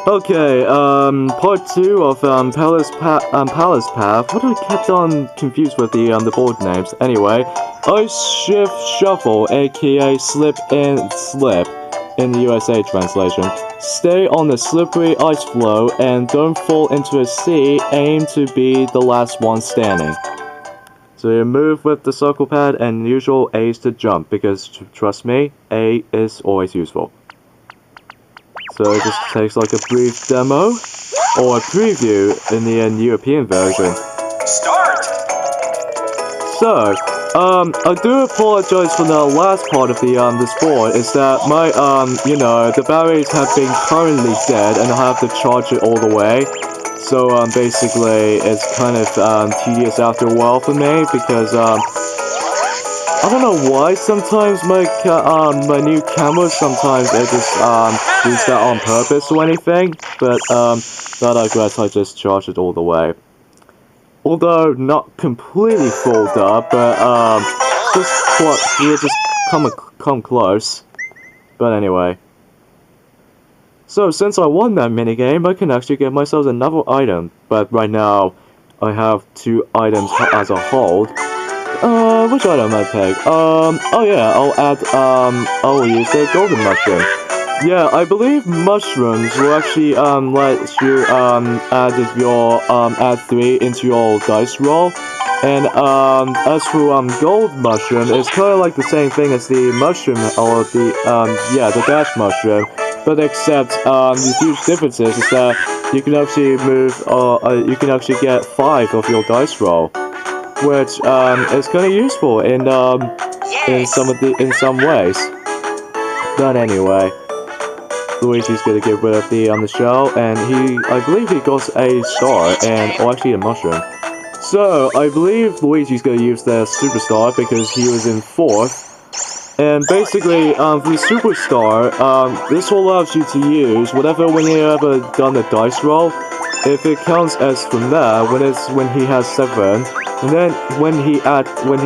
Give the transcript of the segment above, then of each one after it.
Okay, part 2 of, Palace Path. What I kept on confused with the board names. Anyway, Ice Shift Shuffle, aka Slip and Slip, in the USA translation. Stay on the slippery ice floe and don't fall into a sea, aim to be the last one standing. So you move with the circle pad and usual A is to jump, because trust me, A is always useful. So it just takes like a brief demo, or a preview in the European version. Start! So, I do apologize for the last part of the sport, is that my, the batteries have been currently dead, and I have to charge it all the way. So, basically, it's kind of, tedious after a while for me, because, I don't know why sometimes my new camera, sometimes I just, use that on purpose or anything, but, I digress, I just charged it all the way. Although not completely filled up, but just come close. But anyway. So since I won that minigame, I can actually get myself another item. But right now, I have 2 items as a hold. Which item I pick? Oh yeah, I'll use the golden mushroom. Yeah, I believe mushrooms will actually, let you, add 3 into your dice roll. And, as for, gold mushroom, it's kinda like the same thing as the mushroom, or the dash mushroom. But except, the huge differences is that you can actually you can actually get 5 of your dice roll. Which, is kinda useful in some ways. But anyway. Luigi's gonna get rid of the shell, and I believe he got a star, or actually a mushroom. So, I believe Luigi's gonna use the superstar because he was in 4th. And basically, for the superstar, this allows you to use whatever when you ever done a dice roll. If it counts as from there, when he has 7, and then when he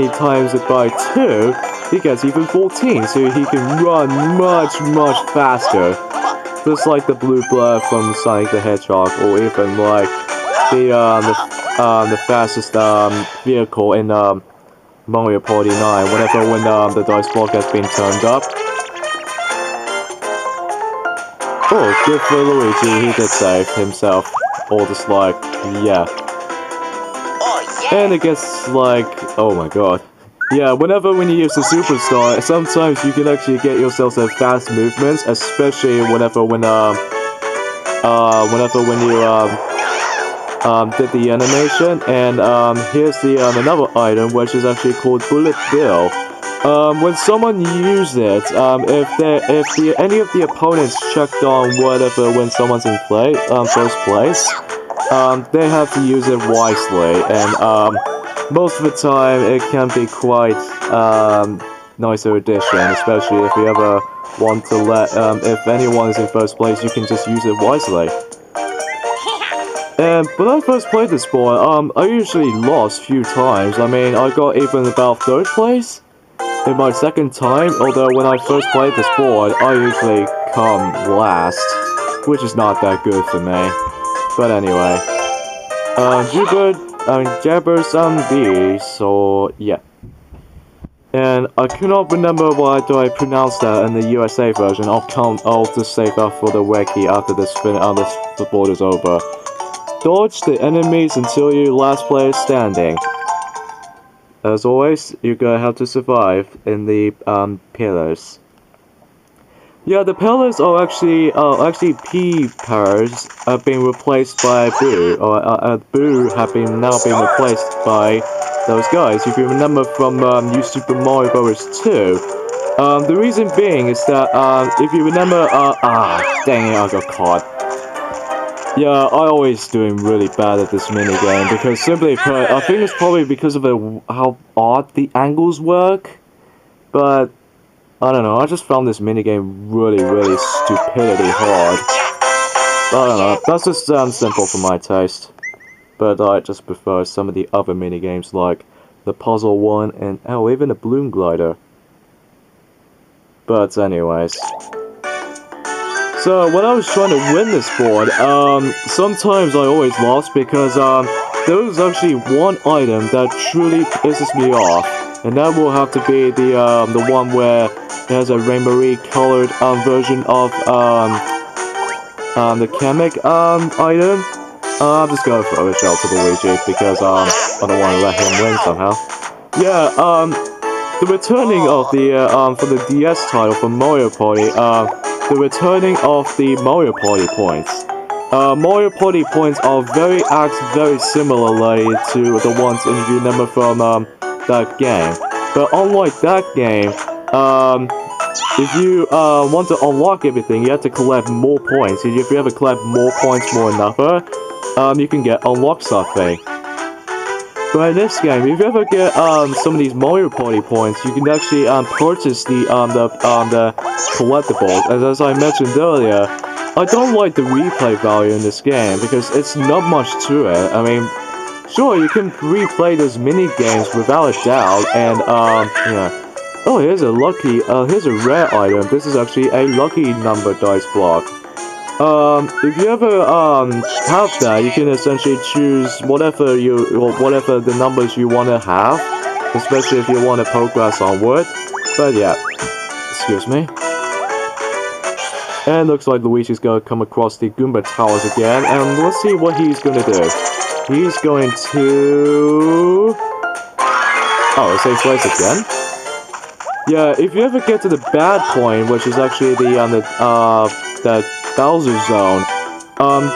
times it by 2, he gets even 14, so he can run much faster. Just like the blue blur from Sonic the Hedgehog, or even like the fastest vehicle in Mario Party 9. When the dice block has been turned up. Oh, good for Luigi, he did save himself. Or just like, yeah. And it gets like, oh my god. Yeah, when you use the superstar, sometimes you can actually get yourself some fast movements, especially whenever you did the animation. And here's the another item, which is actually called Bullet Bill. When someone uses it, if any of the opponents checked on whatever when someone's in first place, they have to use it wisely, and most of the time it can be quite nicer addition, especially if you ever want to if anyone is in first place, you can just use it wisely. And when I first played this board, I usually lost few times. I mean, I got even about 3rd place in my 2nd time, although when I first played this board, I usually come last, which is not that good for me. But anyway, Jabbers B, so yeah. And I cannot remember why do I pronounce that in the USA version. I'll just save that for the wiki after this board is over. Dodge the enemies until you last player standing. As always, you're gonna have to survive in the pillars. Yeah, the pillars are actually P powers have been replaced by Boo, or Boo have now been replaced by those guys. If you remember from New Super Mario Bros. 2, the reason being is that if you remember, dang it, I got caught. Yeah, I always doing really bad at this minigame because simply put, I think it's probably because of how odd the angles work, but I don't know, I just found this minigame really stupidity hard. I don't know, that's just simple for my taste. But I just prefer some of the other minigames like the puzzle one and even the balloon glider. But anyways. So when I was trying to win this board, sometimes I always lost because there was actually one item that truly pisses me off, and that will have to be the one where it has a rainbowy colored version of the chemic item. I'm just gonna throw a shell to Luigi because I don't want to let him win somehow. Yeah, the returning of the for the DS title for Mario Party, the returning of the Mario Party points. Mario Party points are act very similarly to the ones if you remember from that game. But unlike that game, if you want to unlock everything, you have to collect more points. If you ever collect more points more than another, you can get unlock something. But in this game, if you ever get some of these Mario Party points, you can actually purchase the collectibles. And as I mentioned earlier, I don't like the replay value in this game because it's not much to it. I mean, sure, you can replay those mini games without a doubt, and yeah. Oh, here's a rare item. This is actually a lucky number dice block. If you ever have that, you can essentially choose whatever the numbers you want to have, especially if you want to progress onward. But yeah, excuse me. And looks like Luigi's gonna come across the Goomba Towers again, and let's see what he's gonna do. He's going to... Oh, same place again? Yeah, if you ever get to the bad point, which is actually the Bowser Zone,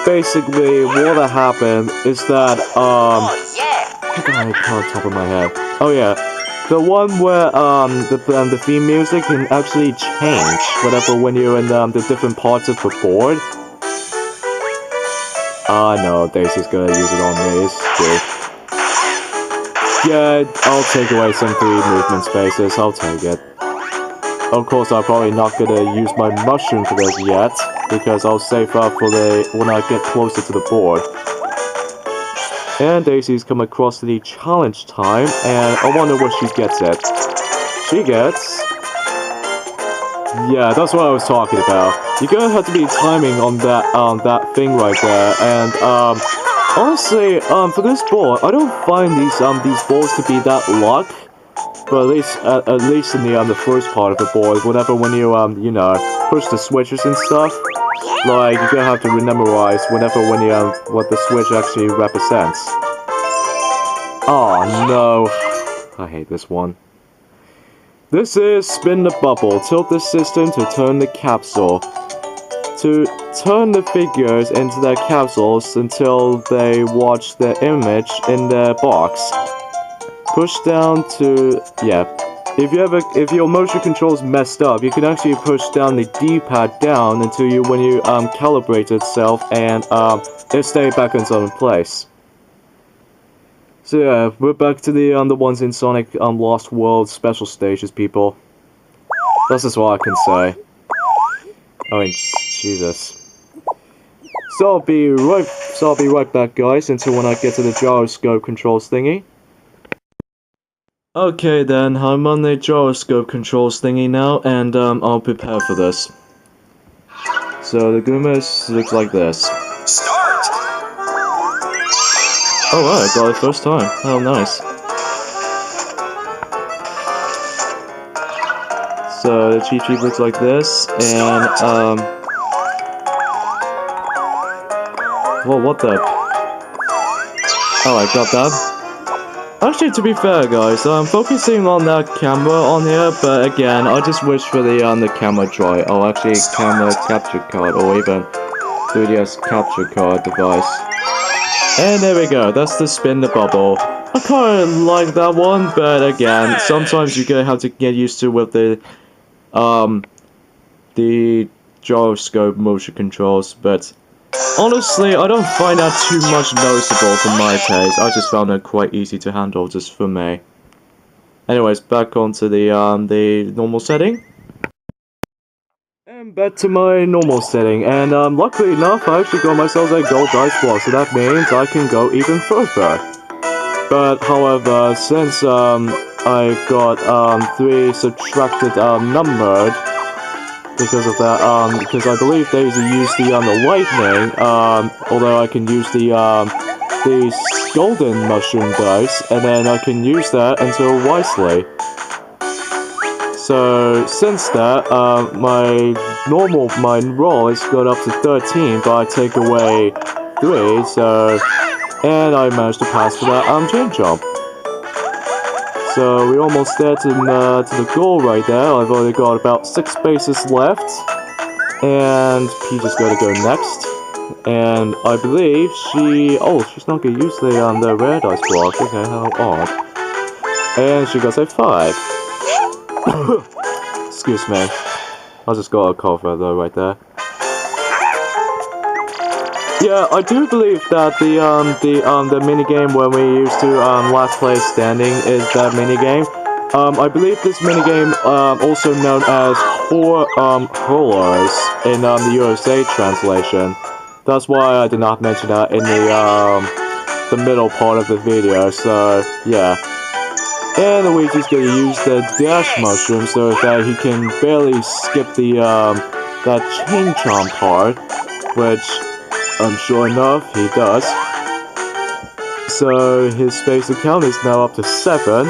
basically what happened is that, what did I call top of my head? Oh yeah, the one where, the theme music can actually change whatever when you're in, the different parts of the board. No, Daisy's gonna use it on me, it's true. Yeah, I'll take away some 3 movement spaces, I'll take it. Of course, I'm probably not gonna use my mushroom for this yet, because I'll save up for when I get closer to the board. And Daisy's come across to the challenge time, and I wonder what she gets it. She gets... Yeah, that's what I was talking about. You're gonna have to be timing on that thing right there, and, honestly, for this board, I don't find these boards to be that luck. But at least in the first part of the board, when you you know, push the switches and stuff, like you're gonna have to memorize when you what the switch actually represents. Oh no, I hate this one. This is spin the bubble, tilt the system to turn the capsule. To turn the figures into their capsules until they watch the image in the box. Push down to, yeah, if your motion control's messed up, you can actually push down the D-pad down until when you calibrate itself and it stays back in its place. So yeah, we're back to the ones in Sonic Lost World special stages, people. That's just what I can say. I mean, Jesus. So I'll be right back, guys, until when I get to the gyroscope controls thingy. Okay then, I'm on the gyroscope controls thingy now, and I'll prepare for this. So the Goombas looks like this. Start! Alright, got it first time. Oh, nice. So the cheat sheet looks like this, and well, what the? Oh, I got that. Actually, to be fair, guys, I'm focusing on that camera on here, but again, I just wish for the camera dry. Oh, actually, camera capture card, or even 3DS capture card device. And there we go. That's the spin the bubble. I kind of like that one, but again, sometimes you're gonna have to get used to with the gyroscope motion controls, but honestly, I don't find that too much noticeable for my taste. I just found it quite easy to handle just for me. Anyways, back onto the normal setting. And back to my normal setting, and luckily enough, I actually got myself a gold dice block, so that means I can go even further. But however, since I got 3 subtracted numbered, because of that, because I believe Daisy used the lightning, although I can use the golden mushroom dice, and then I can use that until wisely. So, since that, my roll is got up to 13, but I take away 3, so, and I managed to pass for that, chain jump. So, we're almost there to the goal right there. I've only got about 6 spaces left, and Peach is gonna go next. And I believe she's not gonna use the rare dice block. Okay, how odd. And she got a 5. Excuse me. I just got a cover though right there. Yeah, I do believe that the minigame when we used to last place standing is that minigame. I believe this minigame, also known as Hurlers in the USA translation. That's why I did not mention that in the middle part of the video. So yeah. And Luigi's gonna use the dash mushroom so that he can barely skip the that chain chomp part, which sure enough he does. So his space account is now up to 7.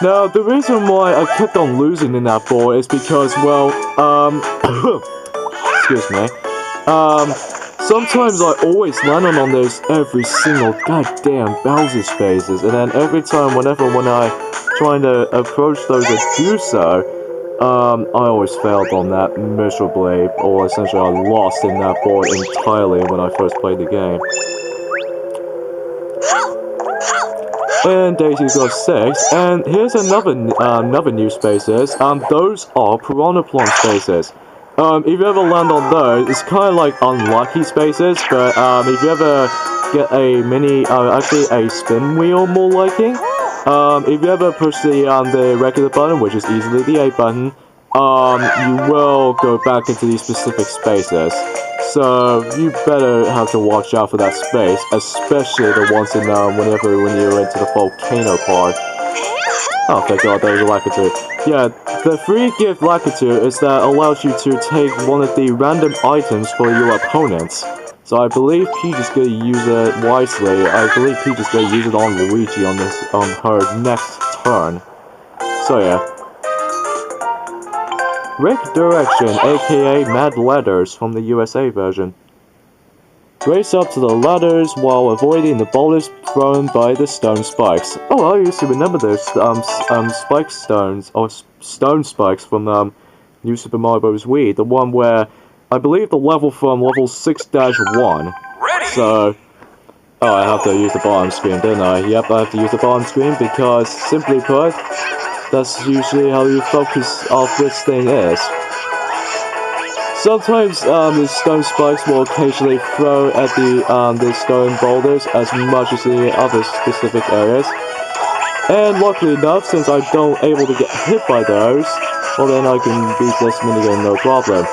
Now the reason why I kept on losing in that board is because, well, excuse me, sometimes I always land on those every single goddamn Bowser spaces, and then every time when I trying to approach those that do so, I always failed on that miserably, or essentially I lost in that board entirely when I first played the game. And Daisy's got 6, and here's another new spaces. Those are Piranha Plant spaces. If you ever land on those, it's kind of like unlucky spaces, but if you ever get a actually a spin wheel more liking, if you ever push the regular button, which is easily the A button, you will go back into these specific spaces. So you better have to watch out for that space, especially the ones in when you're into the volcano part. Oh, thank God, there was a Lakitu. Yeah, the free gift Lakitu is that allows you to take one of the random items for your opponents. So I believe Peach is going to use it wisely. I believe Peach is going to use it on Luigi on her next turn. So yeah. Rick Direction, aka Mad Ladders from the USA version. Race up to the ladders while avoiding the boulders thrown by the stone spikes. Oh, I used to remember those spike stones, or stone spikes from New Super Mario Bros. Wii. The one where, I believe the level from level 6-1. So, oh, I have to use the bottom screen, didn't I? Yep, I have to use the bottom screen because, simply put, that's usually how you focus of this thing is. Sometimes the stone spikes will occasionally throw at the stone boulders as much as the other specific areas. And luckily enough, since I'm not able to get hit by those, well then I can beat this minigame no problem.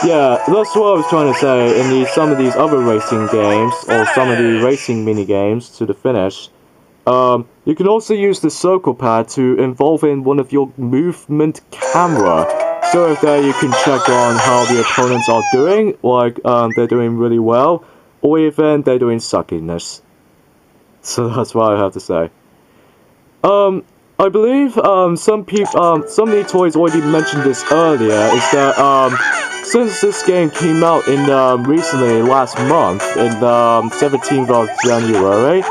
Yeah, that's what I was trying to say in some of these other racing games, or some of the racing minigames to the finish. You can also use the circle pad to involve in one of your movement camera. So if there you can check on how the opponents are doing, like they're doing really well, or even they're doing suckiness. So that's what I have to say. I believe some of the toys already mentioned this earlier, is that since this game came out in recently last month, in 17th of January,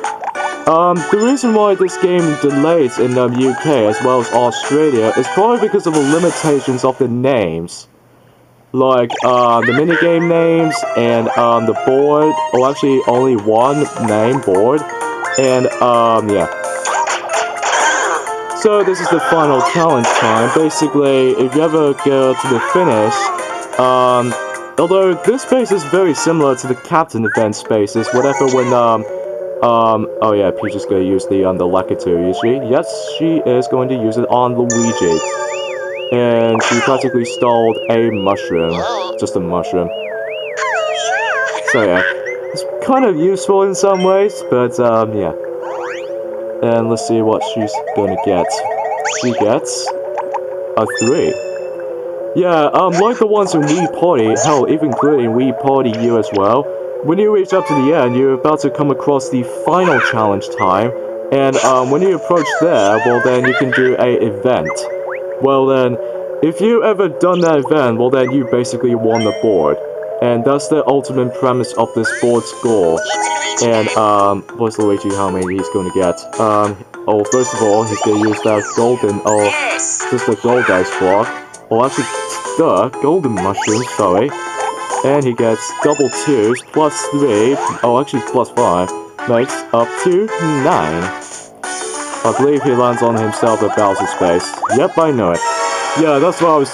the reason why this game delays in UK as well as Australia is probably because of the limitations of the names. Like, the minigame names and, the board, or actually only one name board, and, yeah. So this is the final challenge time. Basically, if you ever go to the finish, although this space is very similar to the Captain event spaces, whatever when, oh yeah, Peach is going to use the Lakitu, is she? Yes, she is going to use it on Luigi. And she practically stole a mushroom. Just a mushroom. So yeah, it's kind of useful in some ways, but, yeah. And let's see what she's gonna get. She gets a 3. Yeah, like the ones in Wii Party, hell, even including Wii Party U as well. When you reach up to the end, you're about to come across the final challenge time, and when you approach there, well then you can do a event. Well then, if you ever done that event, well then you basically won the board. And that's the ultimate premise of this board's goal. And, what's Luigi how many he's gonna get? Oh, first of all, he's gonna use that golden, just the gold dice block. Well, actually, the golden mushroom, sorry. And he gets double 2s, plus 3, oh, actually, plus 5, makes up to 9. I believe he lands on himself at Bowser's space. Yep, I know it. Yeah, that's what I was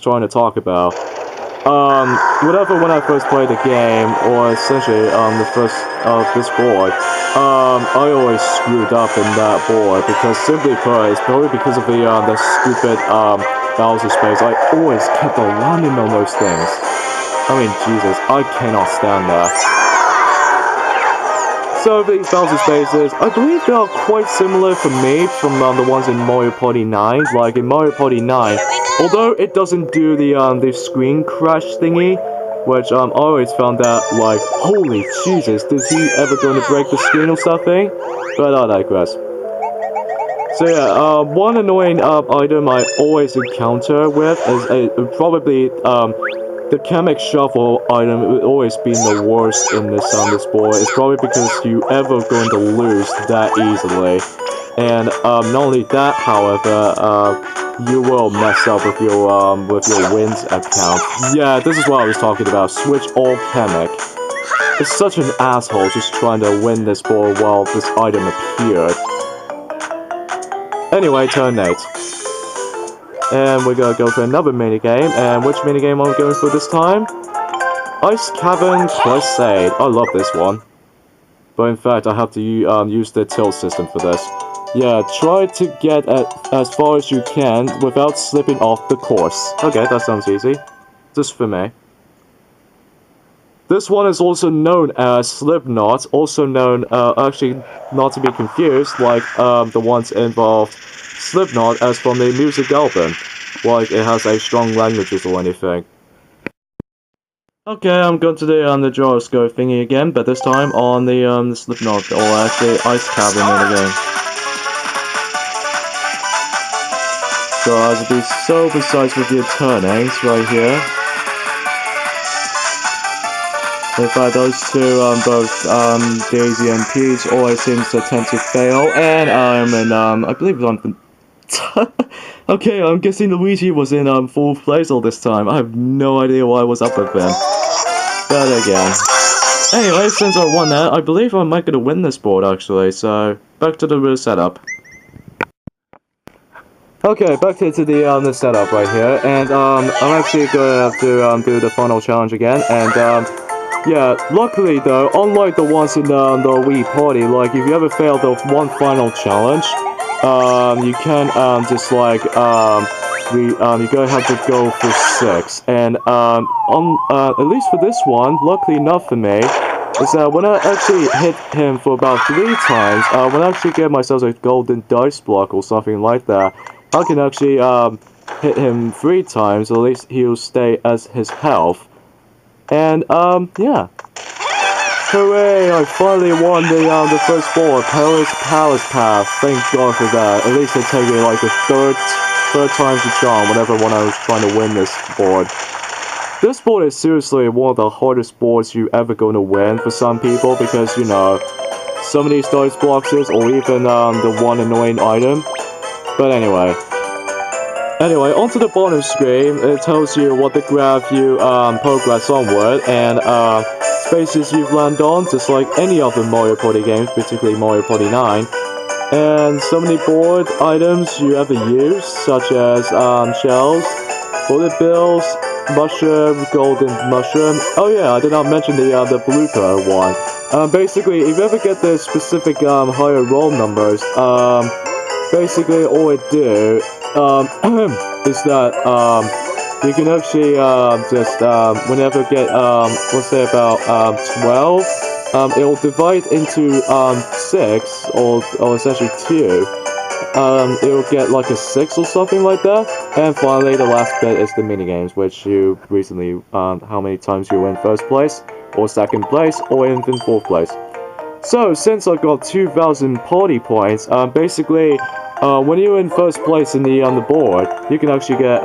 trying to talk about. Whatever when I first played the game, or essentially, the first of this board, I always screwed up in that board, because simply put, it's probably because of the stupid, Bowser space. I always kept on landing on those things. I mean, Jesus, I cannot stand that. So these Bowser spaces, I believe they are quite similar for me from the ones in Mario Party 9. Like in Mario Party 9, although it doesn't do the screen crash thingy, which I always found that like, holy Jesus, is he ever going to break the screen or something? But I digress. So yeah, one annoying item I always encounter with is probably the Kamek Shuffle item would always be the worst in this board. It's probably because you ever going to lose that easily. And not only that, however, you will mess up with your wins account. Yeah, this is what I was talking about. Switch all Kamek. It's such an asshole just trying to win this board while this item appeared. Anyway, turn 8. And we're gonna go for another minigame, and which minigame am I going for this time? Ice Cavern Crusade. I love this one. But in fact, I have to use the tilt system for this. Yeah, try to get as far as you can without slipping off the course. Okay, that sounds easy. Just for me. This one is also known as Slipknot, also known, actually, not to be confused, like, the ones involved Slipknot as from the music album. Like, it has a strong languages or anything. Okay, I'm going to the gyroscope thingy again, but this time on the Slipknot, or actually Ice Cavern minigame. So I have to be so precise with your turnings right here. In fact, those two, both, Daisy and Peach always seems to tend to fail, and I'm in, I believe I'm the... Okay, I'm guessing Luigi was in, 4th place all this time. I have no idea why I was up with him. But again. Anyway, since I won that, I believe I might gonna win this board, actually, so... Back to the real setup. Okay, back to the setup right here, and, I'm actually gonna have to, do the final challenge again, and, yeah, luckily though, unlike the ones in the Wii Party, like if you ever fail the one final challenge, you can just like you're gonna have to go for 6. And at least for this one, luckily enough for me, is that when I actually hit him for about 3 times, when I actually get myself a golden dice block or something like that, I can actually hit him 3 times, at least he'll stay as his health. And, yeah. Hooray, I finally won the first board, Perilous Palace Path. Thank God for that. At least it took me like the third time's the charm whenever when I was trying to win this board. This board is seriously one of the hardest boards you ever going to win for some people, because, you know, some of these dice blocks or even, the one annoying item. But anyway. Anyway, onto the bottom screen, it tells you what the graph you progress onward, and spaces you've landed on, just like any other Mario Party games, particularly Mario Party 9. And so many board items you ever use, such as shells, bullet bills, mushroom, golden mushroom. Oh yeah, I did not mention the blooper one. Basically, if you ever get the specific higher roll numbers, basically all it do is that you can actually just whenever get let's say about 12, it will divide into 6 or essentially 2, it'll get like a 6 or something like that. And finally, the last bit is the minigames, which you recently, how many times you win first place, or second place, or even fourth place. So, since I got 2,000 party points, basically, when you're in first place on the board, you can actually get,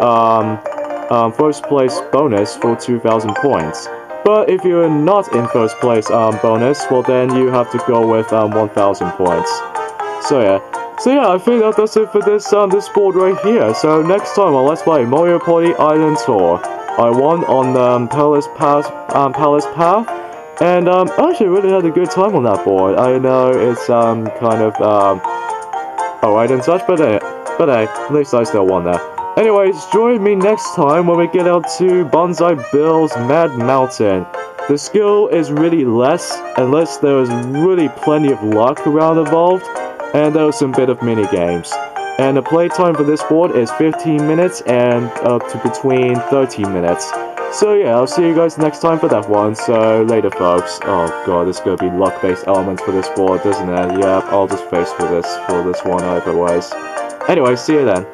first place bonus for 2,000 points. But if you're not in first place, bonus, well then you have to go with, 1,000 points. So yeah, I think that does it for this board right here. So next time on Let's Play Mario Party Island Tour, I won on, Perilous Path, and, I actually really had a good time on that board. I know it's, kind of, alright and such, but hey, at least I still won there. Anyways, join me next time when we get out to Bonsai Bill's Mad Mountain. The skill is really less, unless there is really plenty of luck around involved, and there are some bit of mini games. And the playtime for this board is 15 minutes and up to between 13 minutes. So yeah, I'll see you guys next time for that one, so later folks. Oh god, there's gonna be luck-based elements for this board, doesn't it? Yeah, I'll just face for this one otherwise. Anyway, see you then.